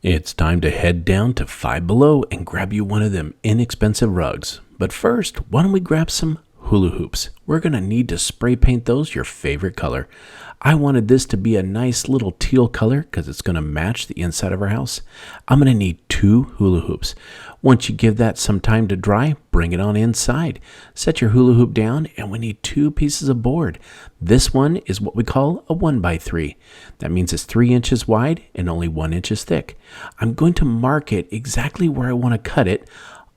It's time to head down to Five Below and grab you one of them inexpensive rugs. But first, why don't we grab some hula hoops? We're going to need to spray paint those your favorite color. I wanted this to be a nice little teal color because it's going to match the inside of our house. I'm going to need 2 hula hoops. Once you give that some time to dry, bring it on inside. Set your hula hoop down and we need 2 pieces of board. This one is what we call a 1x3. That means it's 3 inches wide and only 1 inch thick. I'm going to mark it exactly where I want to cut it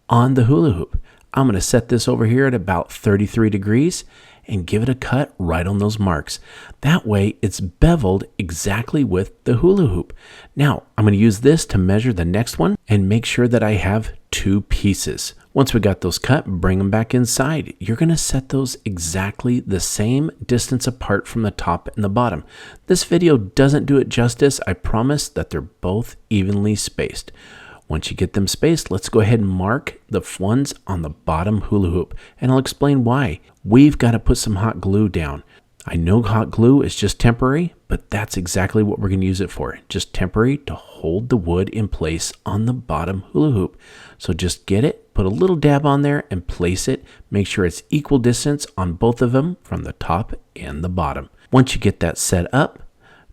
on the hula hoop. I'm going to set this over here at about 33 degrees and give it a cut right on those marks. That way it's beveled exactly with the hula hoop. Now I'm going to use this to measure the next one and make sure that I have 2 pieces. Once we got those cut, bring them back inside. You're going to set those exactly the same distance apart from the top and the bottom. This video doesn't do it justice. I promise that they're both evenly spaced. Once you get them spaced, let's go ahead and mark the ones on the bottom hula hoop, and I'll explain why. We've got to put some hot glue down. I know hot glue is just temporary, but that's exactly what we're going to use it for. Just temporary to hold the wood in place on the bottom hula hoop. So just get it, put a little dab on there and place it. Make sure it's equal distance on both of them from the top and the bottom. Once you get that set up,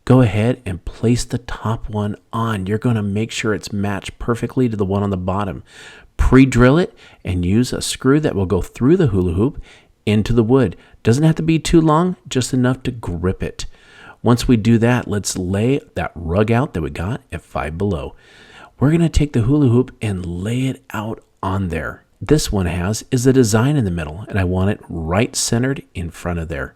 go ahead and place the top one on. You're going to make sure it's matched perfectly to the one on the bottom. Pre-drill it and use a screw that will go through the hula hoop into the wood. Doesn't have to be too long, just enough to grip it. Once we do that, let's lay that rug out that we got at Five Below. We're going to take the hula hoop and lay it out on there. This one is a design in the middle, and I want it right centered in front of there.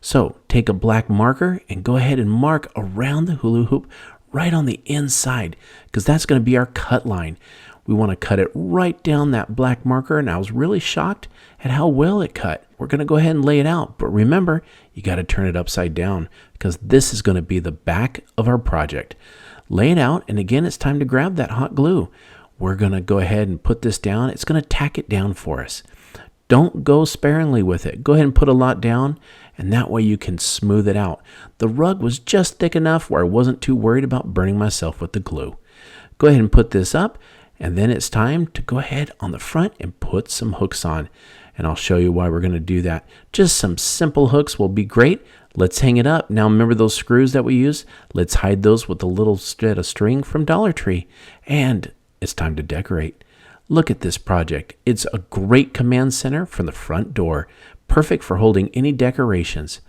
So take a black marker and go ahead and mark around the hula hoop right on the inside, because that's going to be our cut line. We want to cut it right down that black marker, and I was really shocked at how well it cut. We're going to go ahead and lay it out, but remember, you got to turn it upside down because this is going to be the back of our project. Lay it out, and again, it's time to grab that hot glue. We're going to go ahead and put this down. It's going to tack it down for us. Don't go sparingly with it. Go ahead and put a lot down, and that way you can smooth it out. The rug was just thick enough where I wasn't too worried about burning myself with the glue. Go ahead and put this up, and then it's time to go ahead on the front and put some hooks on. And I'll show you why we're going to do that. Just some simple hooks will be great. Let's hang it up. Now remember those screws that we used? Let's hide those with a little strand of string from Dollar Tree. And it's time to decorate. Look at this project. It's a great command center from the front door. Perfect for holding any decorations.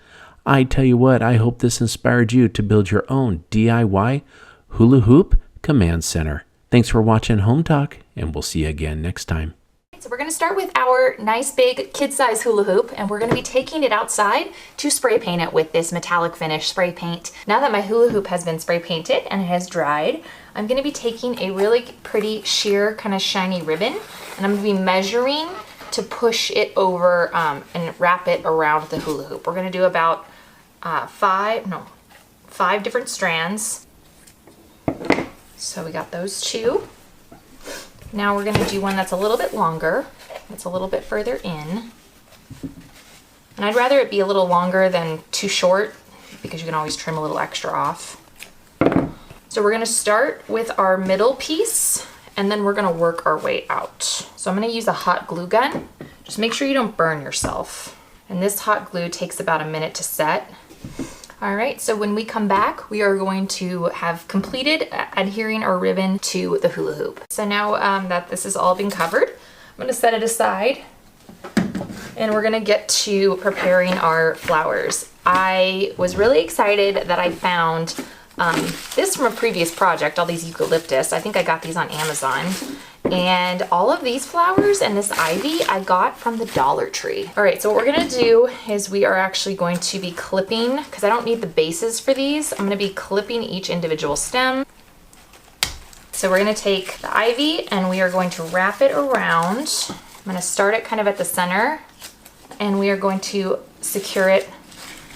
I tell you what, I hope this inspired you to build your own DIY hula hoop command center. Thanks for watching Home Talk, and we'll see you again next time. So we're going to start with our nice big kid-size hula hoop, and we're going to be taking it outside to spray paint it with this metallic finish spray paint. Now that my hula hoop has been spray painted and it has dried, I'm going to be taking a really pretty sheer kind of shiny ribbon, and I'm going to be measuring to push it over and wrap it around the hula hoop. We're going to do about 5 different strands. So we got those 2. Now we're going to do one that's a little bit longer. It's a little bit further in. And I'd rather it be a little longer than too short because you can always trim a little extra off. So we're going to start with our middle piece and then we're going to work our way out. So I'm going to use a hot glue gun. Just make sure you don't burn yourself. And this hot glue takes about a minute to set. All right, so when we come back, we are going to have completed adhering our ribbon to the hula hoop. So now that this has all been covered, I'm going to set it aside and we're going to get to preparing our flowers. I was really excited that I found this from a previous project, all these eucalyptus. I think I got these on Amazon. And all of these flowers and this ivy I got from the Dollar Tree. All right, so what we're gonna do is we are actually going to be clipping, because I don't need the bases for these, I'm gonna be clipping each individual stem. So we're gonna take the ivy and we are going to wrap it around. I'm gonna start it kind of at the center and we are going to secure it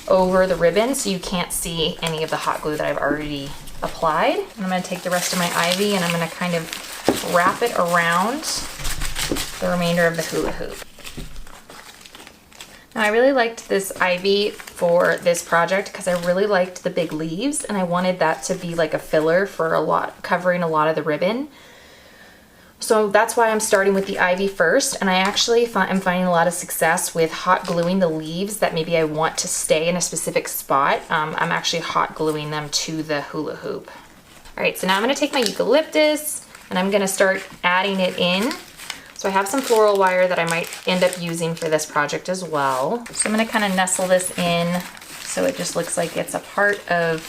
over the ribbon so you can't see any of the hot glue that I've already applied. And I'm gonna take the rest of my ivy and I'm gonna kind of wrap it around the remainder of the hula hoop. Now I really liked this ivy for this project because I really liked the big leaves and I wanted that to be like a filler for covering a lot of the ribbon. So that's why I'm starting with the ivy first, and I actually am finding a lot of success with hot gluing the leaves that maybe I want to stay in a specific spot. I'm actually hot gluing them to the hula hoop. All right, so now I'm gonna take my eucalyptus and I'm gonna start adding it in. So I have some floral wire that I might end up using for this project as well. So I'm gonna kind of nestle this in so it just looks like it's a part of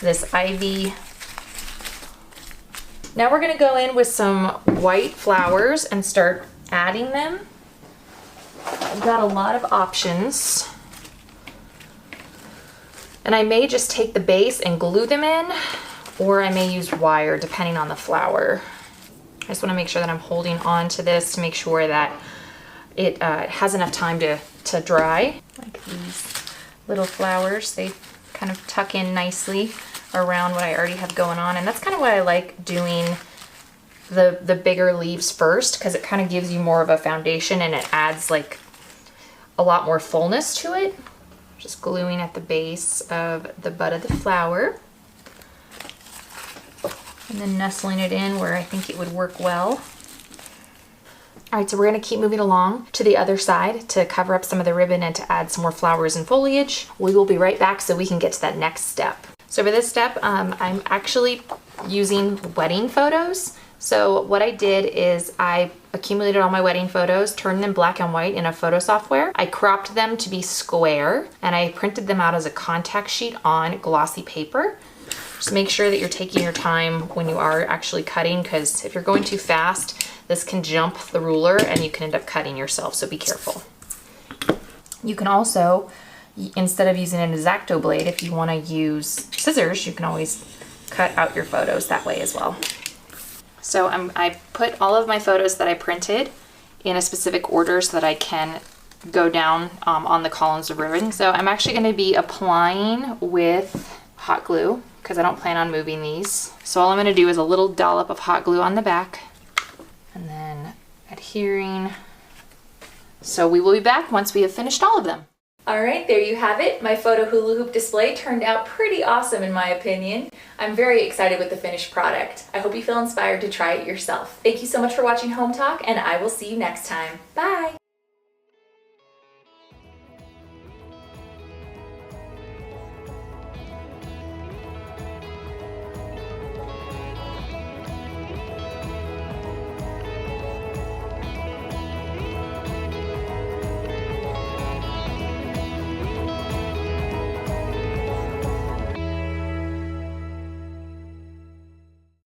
this ivy. Now we're gonna go in with some white flowers and start adding them. I've got a lot of options. And I may just take the base and glue them in, or I may use wire depending on the flower. I just wanna make sure that I'm holding on to this to make sure that it has enough time to dry. Like these little flowers, they kind of tuck in nicely around what I already have going on, and that's kind of why I like doing the bigger leaves first, because it kind of gives you more of a foundation and it adds like a lot more fullness to it. Just gluing at the base of the bud of the flower and then nestling it in where I think it would work well. All right, so we're gonna keep moving along to the other side to cover up some of the ribbon and to add some more flowers and foliage. We will be right back so we can get to that next step. So for this step, I'm actually using wedding photos. So what I did is I accumulated all my wedding photos, turned them black and white in a photo software. I cropped them to be square and I printed them out as a contact sheet on glossy paper. Just make sure that you're taking your time when you are actually cutting, because if you're going too fast, this can jump the ruler and you can end up cutting yourself, so be careful. You can also, instead of using an X-Acto blade, if you want to use scissors, you can always cut out your photos that way as well. So I put all of my photos that I printed in a specific order so that I can go down on the columns of ribbon. So I'm actually going to be applying with hot glue because I don't plan on moving these. So all I'm going to do is a little dollop of hot glue on the back and then adhering. So we will be back once we have finished all of them. All right, there you have it. My photo hula hoop display turned out pretty awesome in my opinion. I'm very excited with the finished product. I hope you feel inspired to try it yourself. Thank you so much for watching Home Talk, and I will see you next time. Bye.